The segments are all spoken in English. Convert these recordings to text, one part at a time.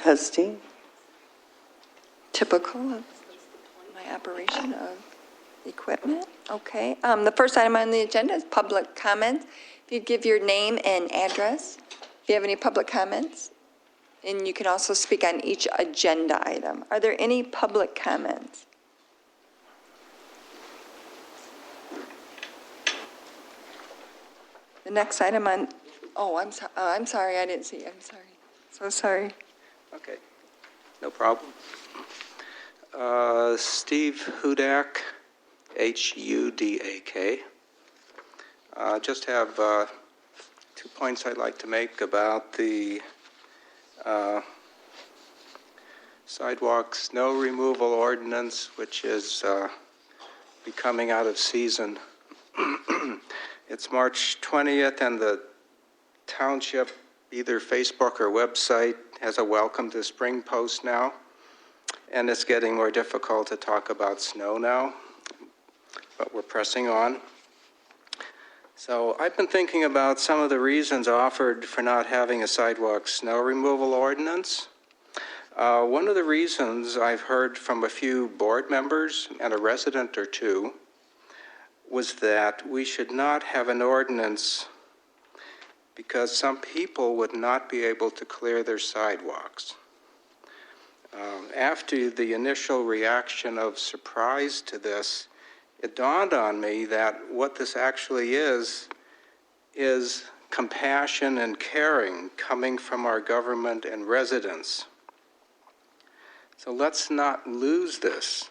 Testing. Typical of my operation of equipment. Okay. The first item on the agenda is public comments. If you give your name and address, if you have any public comments, and you can also speak on each agenda item. Are there any public comments? The next item on, I'm sorry, I didn't see. I'm sorry. So sorry. Okay, no problem. Steve Hudak, Hudak. Just have 2 points I'd like to make about the sidewalk snow removal ordinance, which is becoming out of season. It's March 20th, and the township, either Facebook or website, has a welcome to spring post now. And it's getting more difficult to talk about snow now, but we're pressing on. So I've been thinking about some of the reasons offered for not having a sidewalk snow removal ordinance. One of the reasons I've heard from a few board members and a resident or two was that we should not have an ordinance because some people would not be able to clear their sidewalks. After the initial reaction of surprise to this, it dawned on me that what this actually is compassion and caring coming from our government and residents. So let's not lose this.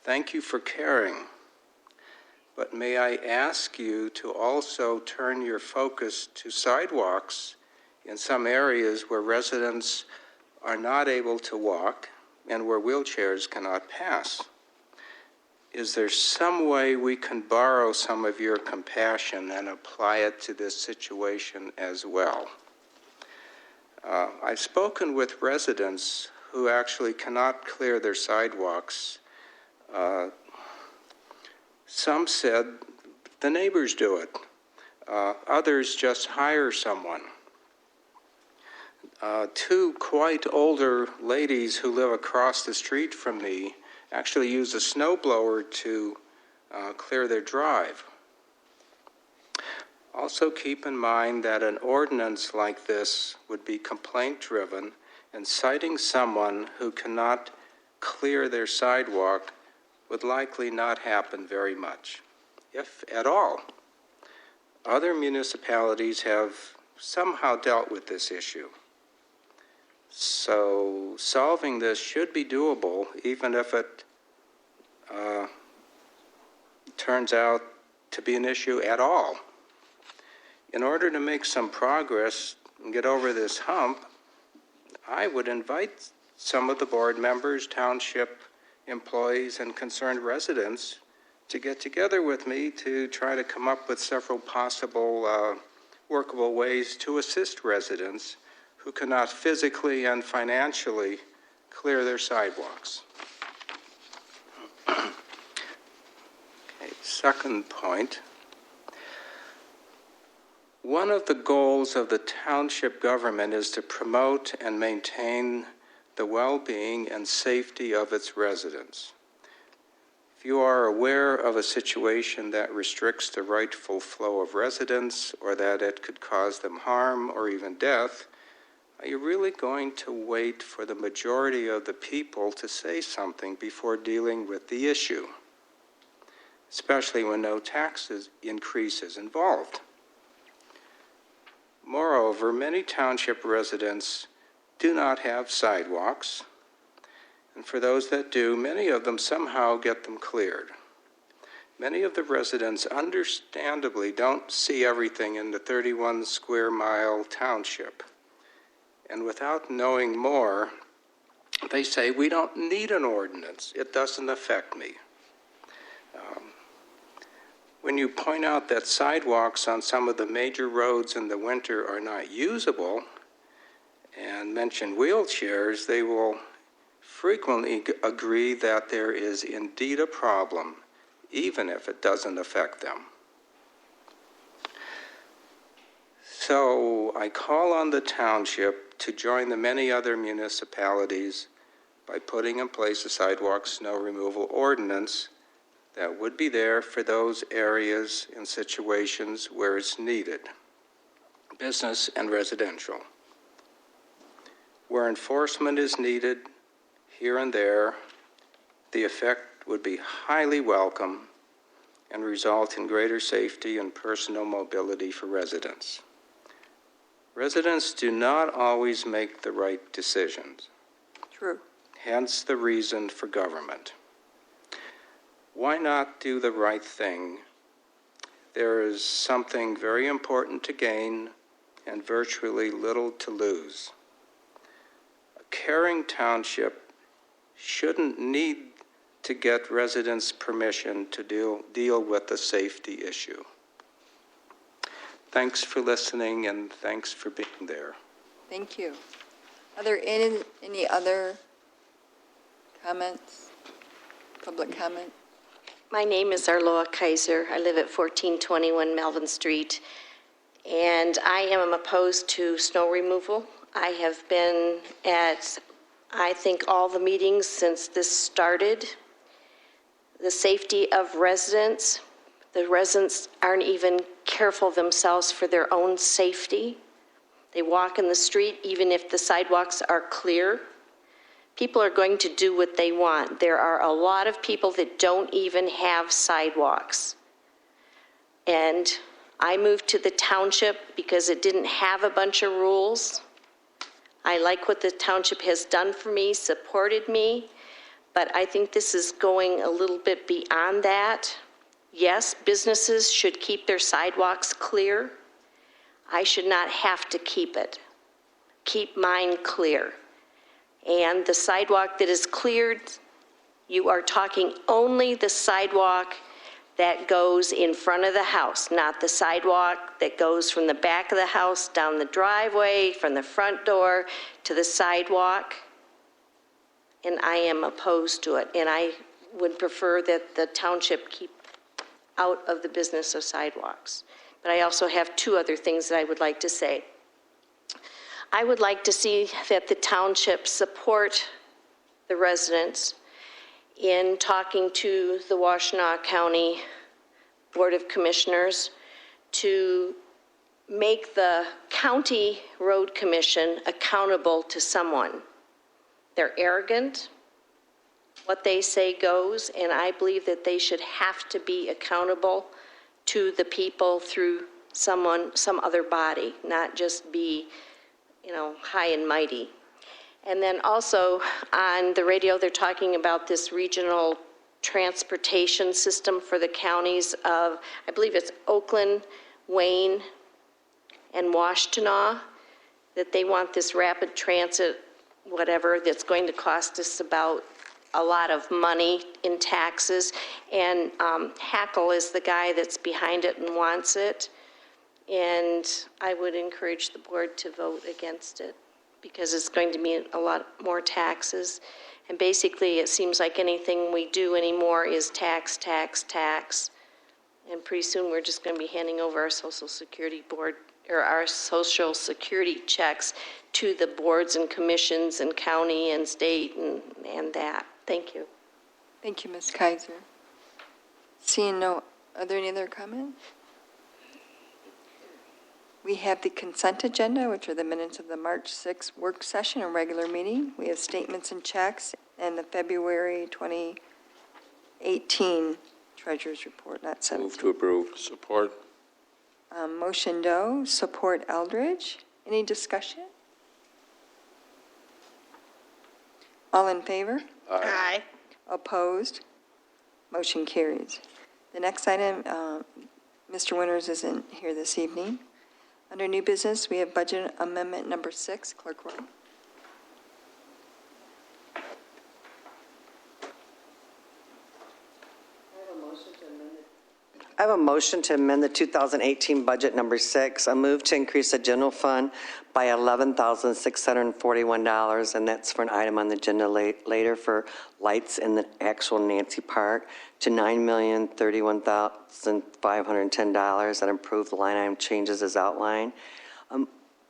Thank you for caring. But may I ask you to also turn your focus to sidewalks in some areas where residents are not able to walk and where wheelchairs cannot pass. Is there some way we can borrow some of your compassion and apply it to this situation as well? I've spoken with residents who actually cannot clear their sidewalks. Some said the neighbors do it. Others just hire someone. Two quite older ladies who live across the street from me actually use a snowblower to clear their drive. Also keep in mind that an ordinance like this would be complaint-driven, and citing someone who cannot clear their sidewalk would likely not happen very much, if at all. Other municipalities have somehow dealt with this issue. So solving this should be doable, even if it turns out to be an issue at all. In order to make some progress and get over this hump, I would invite some of the board members, township employees, and concerned residents to get together with me to try to come up with several possible workable ways to assist residents who cannot physically and financially clear their sidewalks. Okay, second point. One of the goals of the township government is to promote and maintain the well-being and safety of its residents. If you are aware of a situation that restricts the rightful flow of residents, or that it could cause them harm or even death, are you really going to wait for the majority of the people to say something before dealing with the issue, especially when no tax increase is involved? Moreover, many township residents do not have sidewalks, and for those that do, many of them somehow get them cleared. Many of the residents understandably don't see everything in the 31 square mile township. And without knowing more, they say, we don't need an ordinance. It doesn't affect me. When you point out that sidewalks on some of the major roads in the winter are not usable and mention wheelchairs, they will frequently agree that there is indeed a problem, even if it doesn't affect them. So I call on the township to join the many other municipalities by putting in place a sidewalk snow removal ordinance that would be there for those areas and situations where it's needed, business and residential. Where enforcement is needed here and there, the effect would be highly welcome and result in greater safety and personal mobility for residents. Residents do not always make the right decisions. True. Hence the reason for government. Why not do the right thing? There is something very important to gain and virtually little to lose. A caring township shouldn't need to get residents' permission to deal with the safety issue. Thanks for listening and thanks for being there. Thank you. Are there any other comments? Public comment? My name is Arloa Kaiser. I live at 1421 Melvin Street, and I am opposed to snow removal. I have been at, I think, all the meetings since this started. The safety of residents, the residents aren't even careful themselves for their own safety. They walk in the street even if the sidewalks are clear. People are going to do what they want. There are a lot of people that don't even have sidewalks. And I moved to the township because it didn't have a bunch of rules. I like what the township has done for me, supported me, but I think this is going a little bit beyond that. Yes, businesses should keep their sidewalks clear. I should not have to keep mine clear. And the sidewalk that is cleared, you are talking only the sidewalk that goes in front of the house, not the sidewalk that goes from the back of the house, down the driveway, from the front door to the sidewalk. And I am opposed to it. And I would prefer that the township keep out of the business of sidewalks. But I also have two other things that I would like to say. I would like to see that the township support the residents in talking to the Washtenaw County Board of Commissioners to make the County Road Commission accountable to someone. They're arrogant. What they say goes, and I believe that they should have to be accountable to the people through some other body, not just be, high and mighty. And then also on the radio, they're talking about this regional transportation system for the counties of, I believe it's Oakland, Wayne, and Washtenaw, that they want this rapid transit, whatever, that's going to cost us about a lot of money in taxes. And Hackle is the guy that's behind it and wants it. And I would encourage the board to vote against it because it's going to mean a lot more taxes. And basically, it seems like anything we do anymore is tax, tax, tax. And pretty soon, we're just going to be handing over our Social Security board, or our Social Security checks to the boards and commissions and county and state and that. Thank you. Thank you, Ms. Kaiser. Seeing no, are there any other comments? We have the consent agenda, which are the minutes of the March 6th work session and regular meeting. We have statements and checks and the February 2018 treasurer's report, not 17. Move to approve. Support. Motion Doe, support Eldridge. Any discussion? All in favor? Aye. Opposed? Motion carries. The next item, Mr. Winters isn't here this evening. Under new business, we have budget amendment number 6. Clerk Roy. I have a motion to amend the 2018 budget number 6. A move to increase the general fund by $11,641, and that's for an item on the agenda later for lights in the actual Nancy Park, to $9,031,510, and approve the line item changes as outlined.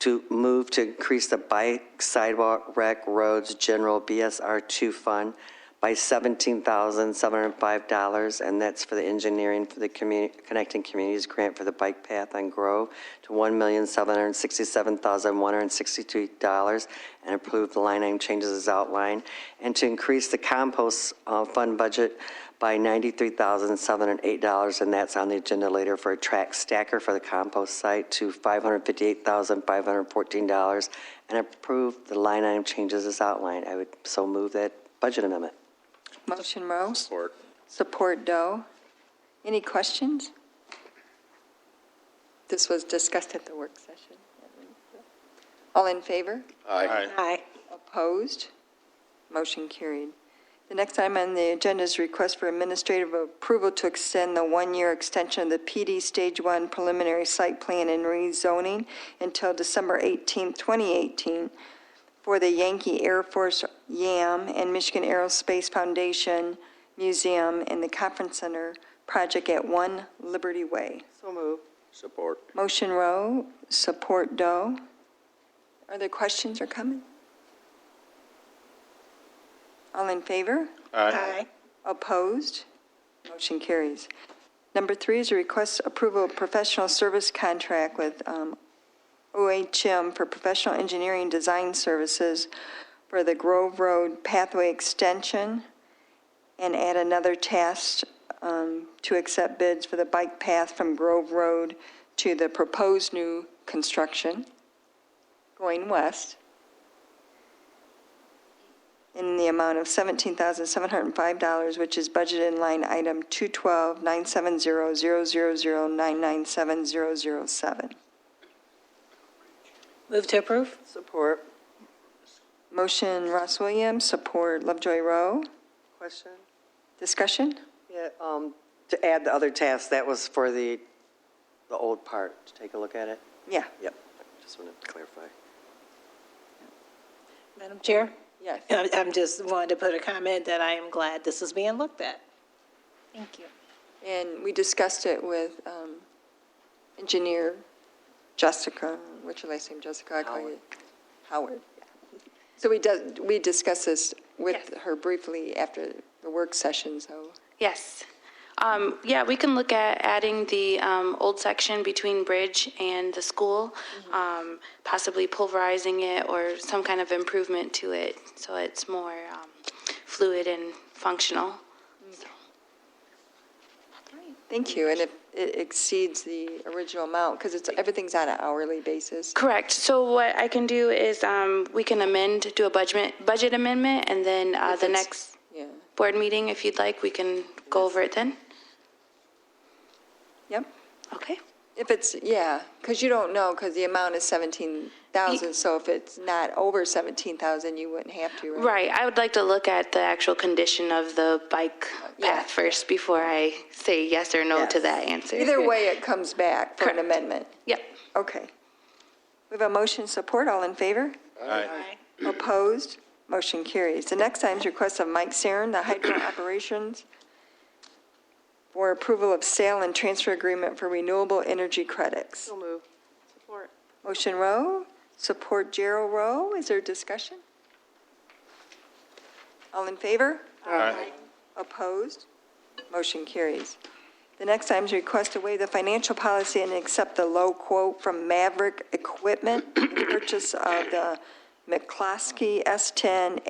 to move to increase the bike, sidewalk, rec, roads, general BSR2 fund by $17,705, and that's for the engineering for the Connecting Communities grant for the bike path on Grove to $1,767,162, and approve the line item changes as outlined, and to increase the compost fund budget by $93,708, and that's on the agenda later for a track stacker for the compost site to $558,514, and approve the line item changes as outlined. I would so move that budget amendment. Motion Rowe, Support. support Doe. Any questions? This was discussed at the work session. All in favor? Aye. Aye. Opposed? Motion carried. The next item on the agenda is request for administrative approval to extend the one-year extension of the PD Stage 1 preliminary site plan and rezoning until December 18, 2018, for the Yankee Air Force YAM and Michigan Aerospace Foundation Museum and the Conference Center project at 1 Liberty Way. So move. Support. Motion Rowe, support Doe. Are there questions or comments? All in favor? Aye. Opposed? Motion carries. Number 3 is a request approval of professional service contract with OHM for professional engineering design services for the Grove Road pathway extension, and add another task to accept bids for the bike path from Grove Road to the proposed new construction going west in the amount of $17,705, which is budgeted in line item 212-970-000-997-007. Move to approve? Support. Motion Ross Williams, support Lovejoy Rowe. Question? Discussion? Yeah, to add the other task, that was for the old part, to take a look at it? Yeah. Yep, just wanted to clarify. Madam Chair? Yes. I'm just wanting to put a comment that I am glad this is being looked at. Thank you. And we discussed it with engineer Jessica, what's your last name, Jessica? I call you Howard. So we discussed this with Yes. her briefly after the work session, so. Yes. Yeah, we can look at adding the old section between Bridge and the school, possibly pulverizing it or some kind of improvement to it so it's more fluid and functional. Thank you, and if it exceeds the original amount, because everything's on an hourly basis. Correct. So what I can do is we can do a budget amendment, and then If the it's- next Yeah, board meeting, if you'd like, we can go over it then. yep. Okay. If it's, yeah, because you don't know, because the amount is 17,000, so if it's not over 17,000, you wouldn't have to, right? Right. I would like to look at the actual condition of the bike Yeah. path first before I say yes or no to Yes. that answer. Either way, it comes back for an Correct. amendment. Yep. Okay. We have a motion support, all in favor? Aye. Opposed? Motion carries. The next item is request of Mike Sarin, the Hydro Operations, for approval of sale and transfer agreement for renewable energy credits. So move. Support. Motion Rowe, support Gerald Rowe. Is there discussion? All in favor? Aye. Opposed? Motion carries. The next item is request to waive the financial policy and accept the low quote from Maverick Equipment for the purchase of the McCloskey S10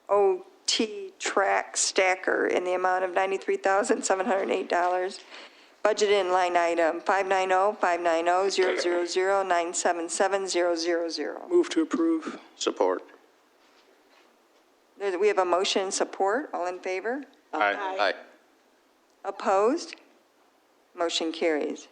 8OT track stacker in the amount of $93,708. Budgeted in line item 590-590-000-977-000. Move to approve. Support. We have a motion support. All in favor? Aye. Opposed? Motion carries.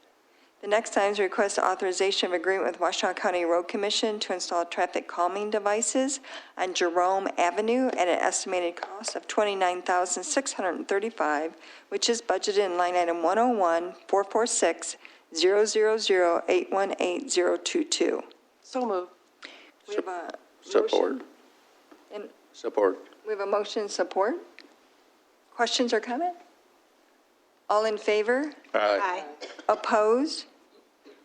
The next item is request authorization of agreement with Washtenaw County Road Commission to install traffic calming devices on Jerome Avenue at an estimated cost of $29,635, which is budgeted in line item 101-446-000-818-022. So move. We have a Support. motion. And Support. we have a motion support. Questions or comment? All in favor? Aye. Opposed?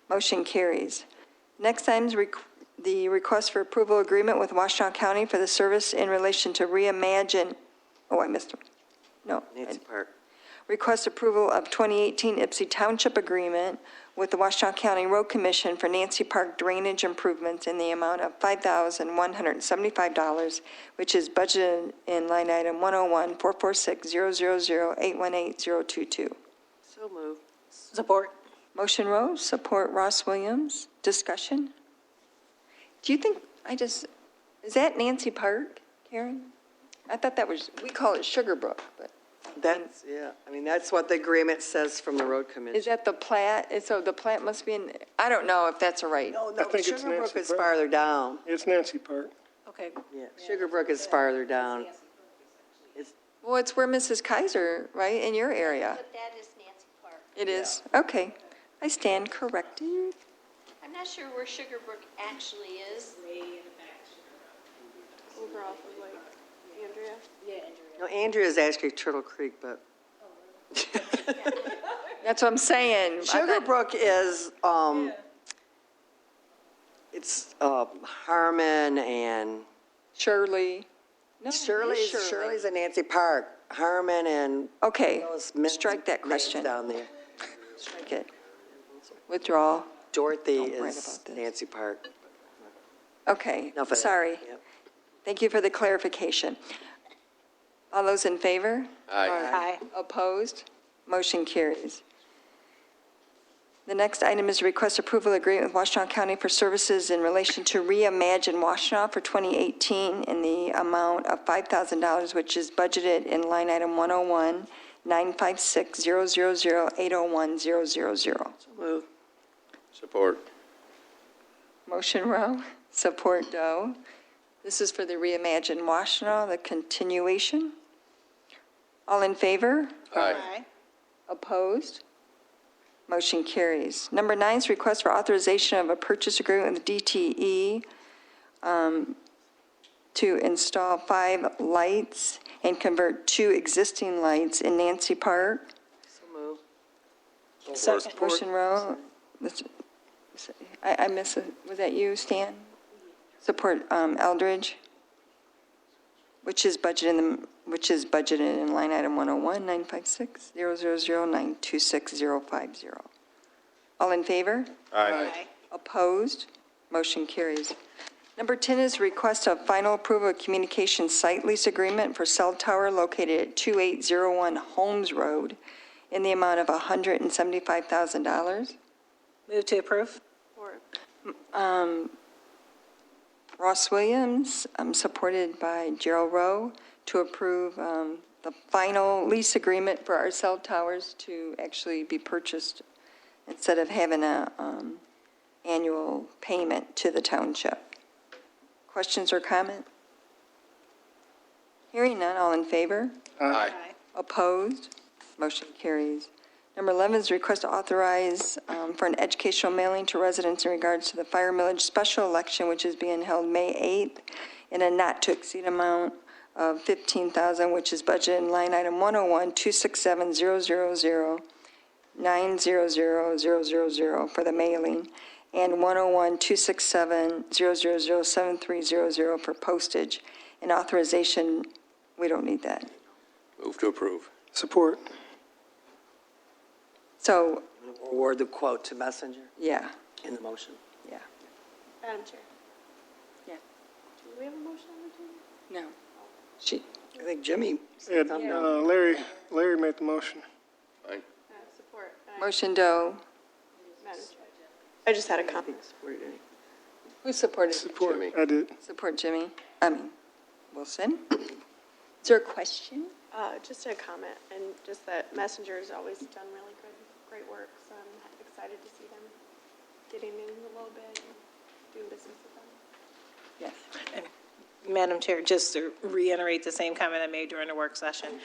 Motion carries. Next item is the request for approval agreement with Washtenaw County for the service in relation to reimagine, oh, I missed it. No. Nancy Park. Request approval of 2018 Ypsilanti Township agreement with the Washtenaw County Road Commission for Nancy Park drainage improvements in the amount of $5,175, which is budgeted in line item 101-446-000-818-022. So moved. Support. Motion Rose, support Ross Williams. Discussion? Do you think, is that Nancy Park, Karen? I thought that was, we call it Sugarbrook, but That's, yeah, I mean, that's what the agreement says from the road commission. is that the Platte? So the Platte must be in, I don't know if that's right. No, I think it's Sugarbrook Nancy is Park. farther down. It's Nancy Park. Okay. Yeah, Sugarbrook is farther down. It's, Well, it's where Mrs. Kaiser, right, in your area? But that is Nancy Park. It is? Okay. I stand corrected. I'm not sure where Sugarbrook actually is. Over off of like Andrea. no, Andrea is actually Turtle Creek, but That's what I'm saying. I thought- Sugarbrook is, it's Harmon and Shirley. No, it is Shirley's in Nancy Park. Harmon and Okay, those men- strike that names question. down there. Strike it. Withdraw. Dorothy Don't write is about this. Nancy Park. Okay, Enough of that. sorry. Yep. Thank you for the clarification. All those in favor? Aye. Opposed? Motion carries. The next item is request approval agreement with Washtenaw County for services in relation to Reimagine Washtenaw for 2018 in the amount of $5,000, which is budgeted in line item 101-956-000-801-000. So moved. Support. Motion Rowe, support Doe. This is for the Reimagine Washtenaw, the continuation. All in favor? Aye. Opposed? Motion carries. Number 9 is request for authorization of a purchase agreement with DTE to install 5 lights and convert 2 existing lights in Nancy Park. So moved. Second. Motion Rowe. I miss it. Was that you, Stan? Support Eldridge, which is budgeted in line item 101-956-000-926-050. All in favor? Aye. Opposed? Motion carries. Number 10 is request of final approval of communication site lease agreement for cell tower located at 2801 Holmes Road in the amount of $175,000. Move to approve. Ross Williams, supported by Gerald Rowe, to approve the final lease agreement for our cell towers to actually be purchased instead of having a annual payment to the township. Questions or comment? Hearing none, all in favor? Aye. Opposed? Motion carries. Number 11 is request to authorize for an educational mailing to residents in regards to the Fire Millage special election, which is being held May 8th, in a not-to-exceed amount of $15,000, which is budgeted in line item 101-267-000-900-000 for the mailing, and 101-267-000-7300 for postage. And authorization, we don't need that. Move to approve. Support. So, Award the quote to Messenger yeah, in the motion. yeah, Madam Chair. yeah. Do we have a motion on the table? No. She, I think Jimmy Yeah, said something. Larry made the motion. Fine. Support. motion Doe. Madam Chair. I just had a comment. Who supported? Support. Jimmy. I did. Support Jimmy. Wilson. Is there a question? Just a comment, and just that Messenger has always done really great work, so I'm excited to see them getting in a little bit and doing business with them. Yes. Madam Chair, just to reiterate the same comment I made during the work session,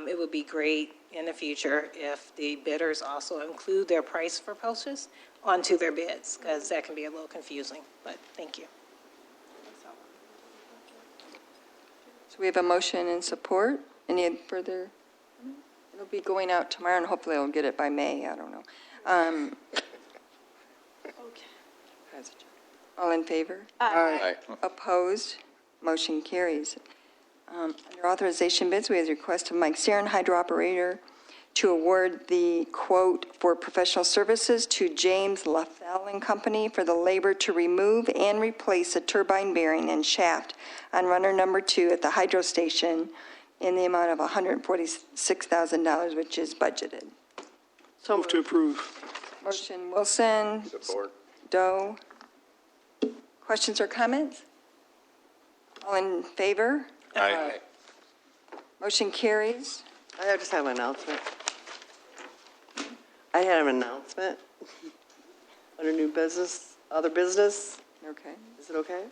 it would be great in the future if the bidders also include their price for postage onto their bids, because that can be a little confusing, but thank you. So we have a motion and support. Any further? It'll be going out tomorrow, and hopefully I'll get it by May, I don't know. All in favor? Aye. Opposed? Motion carries. Under authorization bids, we have the request of Mike Sarin, hydro operator, to award the quote for professional services to James LaFell and Company for the labor to remove and replace a turbine bearing and shaft on runner number 2 at the hydro station in the amount of $146,000, which is budgeted. Move to approve. Motion Wilson, Support. Doe. Questions or comments? All in favor? Aye. Motion carries. I just have an announcement. I had an announcement under new business, other business. Okay, Is it okay?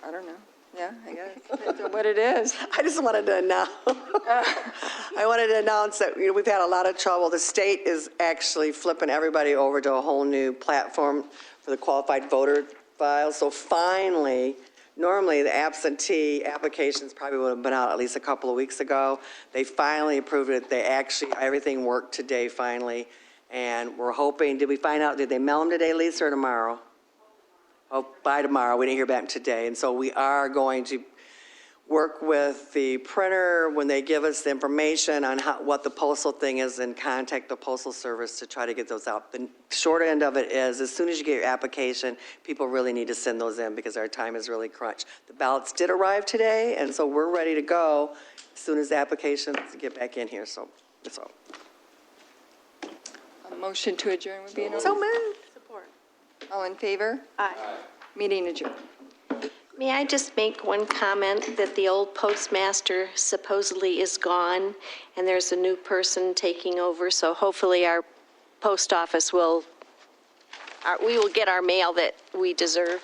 I don't know. Yeah, I guess. Depends on what it is. I just wanted to announce, that, we've had a lot of trouble. The state is actually flipping everybody over to a whole new platform for the qualified voter file. So finally, normally the absentee applications probably would have been out at least a couple of weeks ago. They finally approved it. Everything worked today finally. And we're hoping, did we find out, did they mail them today, Lisa, or tomorrow? Oh, by tomorrow. We didn't hear back today. And so we are going to work with the printer when they give us the information on what the postal thing is and contact the postal service to try to get those out. The short end of it is, as soon as you get your application, people really need to send those in because our time is really crunched. The ballots did arrive today, and so we're ready to go as soon as the applications get back in here. So that's all. A motion to adjourn would be in order. So moved. Support. All in favor? Aye. Meeting adjourned. May I just make one comment that the old postmaster supposedly is gone, and there's a new person taking over, so hopefully our post office we will get our mail that we deserve.